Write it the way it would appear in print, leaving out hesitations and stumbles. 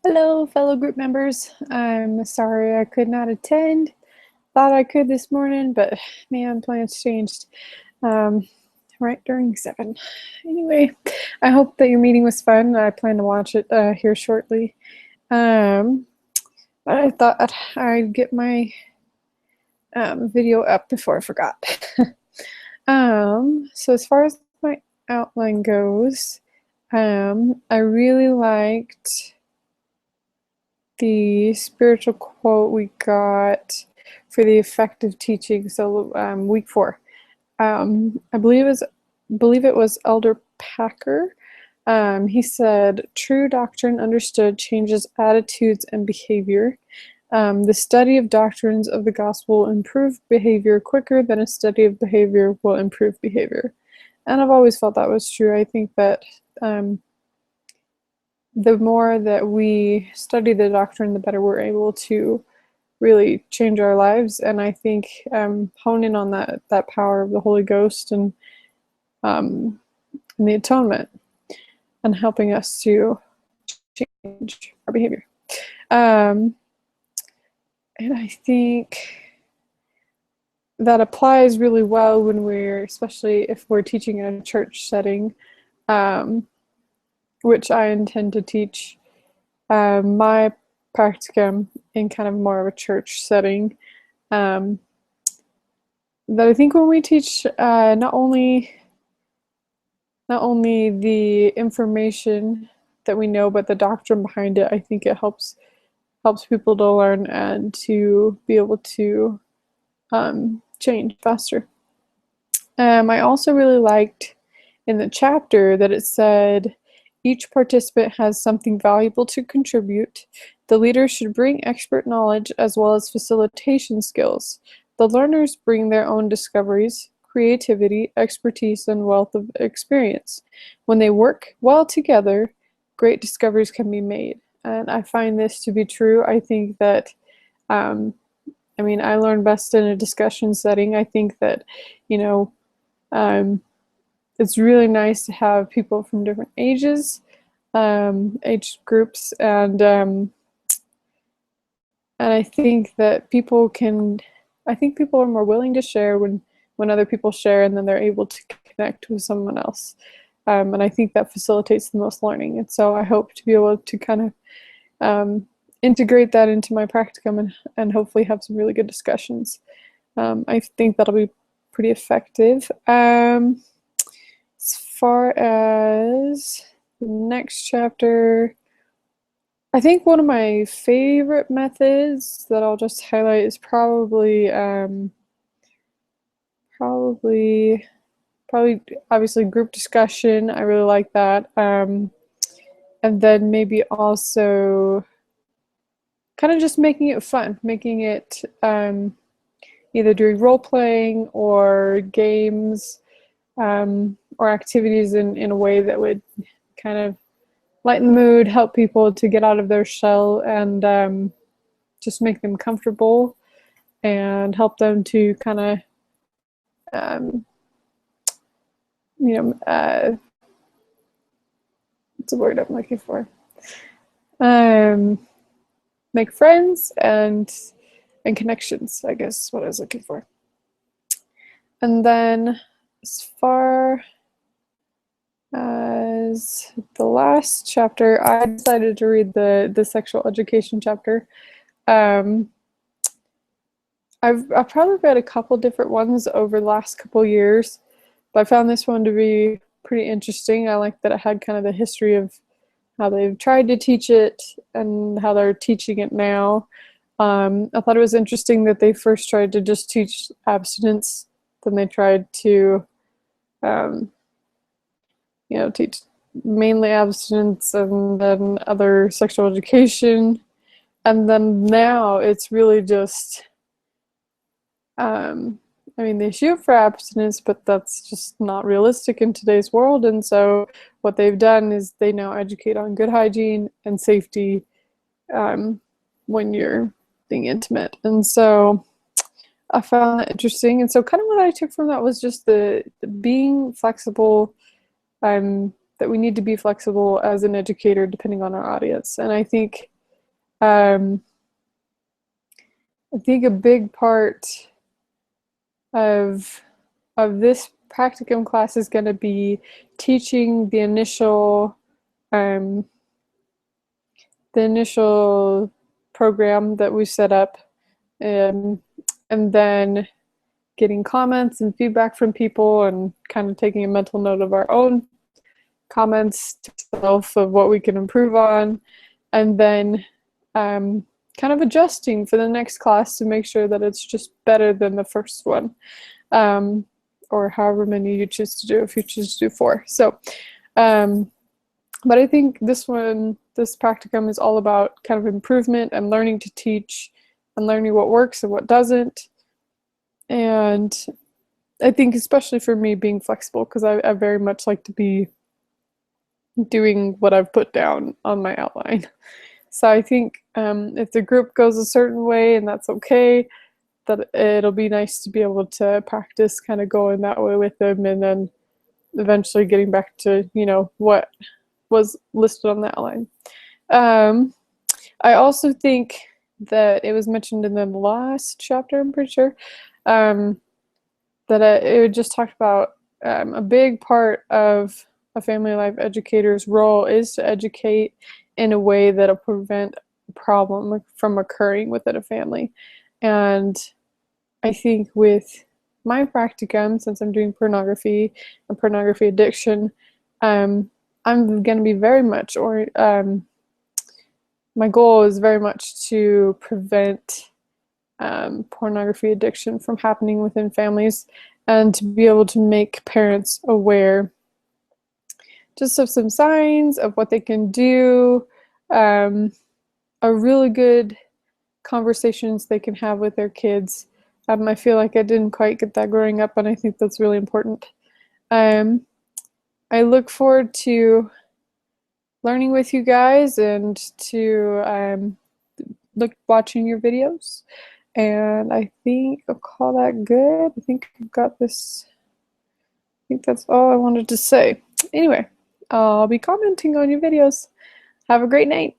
Hello, fellow group members. I'm sorry I could not attend. Thought I could this morning, but man, plans changed right during 7. Anyway, I hope that your meeting was fun. I plan to watch it here shortly. Um, but I thought I'd get my video up before I forgot. So as far as my outline goes, I really liked the spiritual quote we got for the effective teaching. So week 4, I believe it was Elder Packer. He said, "True doctrine understood changes attitudes and behavior. The study of doctrines of the gospel will improve behavior quicker than a study of behavior will improve behavior." And I've always felt that was true. I think that the more that we study the doctrine, the better we're able to really change our lives. And I think honing on that power of the Holy Ghost and the atonement and helping us to change our behavior. And I think that applies really well when especially if we're teaching in a church setting, which I intend to teach my practicum in kind of more of a church setting. That I think when we teach not only the information that we know, but the doctrine behind it, I think it helps people to learn and to be able to change faster. I also really liked in the chapter that it said each participant has something valuable to contribute. The leader should bring expert knowledge as well as facilitation skills. The learners bring their own discoveries, creativity, expertise, and wealth of experience. When they work well together, great discoveries can be made. And I find this to be true. I think that, I learn best in a discussion setting. I think that, it's really nice to have people from different ages, age groups, and I think that people are more willing to share when other people share, and then they're able to connect with someone else. And I think that facilitates the most learning. And so I hope to be able to kind of integrate that into my practicum and hopefully have some really good discussions. I think that'll be pretty effective. As far as the next chapter, I think one of my favorite methods that I'll just highlight is probably obviously group discussion. I really like that. And then maybe also kind of just making it fun, making it either doing role playing or games or activities in a way that would kind of lighten the mood, help people to get out of their shell, and just make them comfortable and help them to kind of, what's the word I'm looking for? Make friends and connections, I guess is what I was looking for. And then as far as the last chapter, I decided to read the sexual education chapter. I've probably read a couple different ones over the last couple years, but I found this one to be pretty interesting. I like that it had kind of the history of how they've tried to teach it and how they're teaching it now. I thought it was interesting that they first tried to just teach abstinence, then they tried to teach mainly abstinence and then other sexual education. And then now it's really just, they shoot for abstinence, but that's just not realistic in today's world. And so what they've done is they now educate on good hygiene and safety when you're being intimate. And so I found that interesting. And so kind of what I took from that was just the being flexible, that we need to be flexible as an educator depending on our audience. And I think I think a big part of this practicum class is going to be teaching the initial program that we set up, and then getting comments and feedback from people and kind of taking a mental note of our own comments to self of what we can improve on, and then kind of adjusting for the next class to make sure that it's just better than the first one, or however many you choose to do, if you choose to do 4. So but I think this practicum is all about kind of improvement and learning to teach and learning what works and what doesn't. And I think especially for me, being flexible, because I very much like to be doing what I've put down on my outline. So I think if the group goes a certain way, and that's okay, that it'll be nice to be able to practice kind of going that way with them, and then eventually getting back to, you know, what was listed on the outline. I also think that it was mentioned in the last chapter, I'm pretty sure, that it just talked about a big part of a family life educator's role is to educate in a way that'll prevent a problem from occurring within a family. And I think with my practicum, since I'm doing pornography and pornography addiction, I'm going to be very much, my goal is very much to prevent pornography addiction from happening within families, and to be able to make parents aware just of some signs of what they can do, a really good conversations they can have with their kids. I feel like I didn't quite get that growing up, and I think that's really important. I look forward to learning with you guys and to watching your videos. And I think I'll call that good. I think I've got this. I think that's all I wanted to say. Anyway, I'll be commenting on your videos. Have a great night.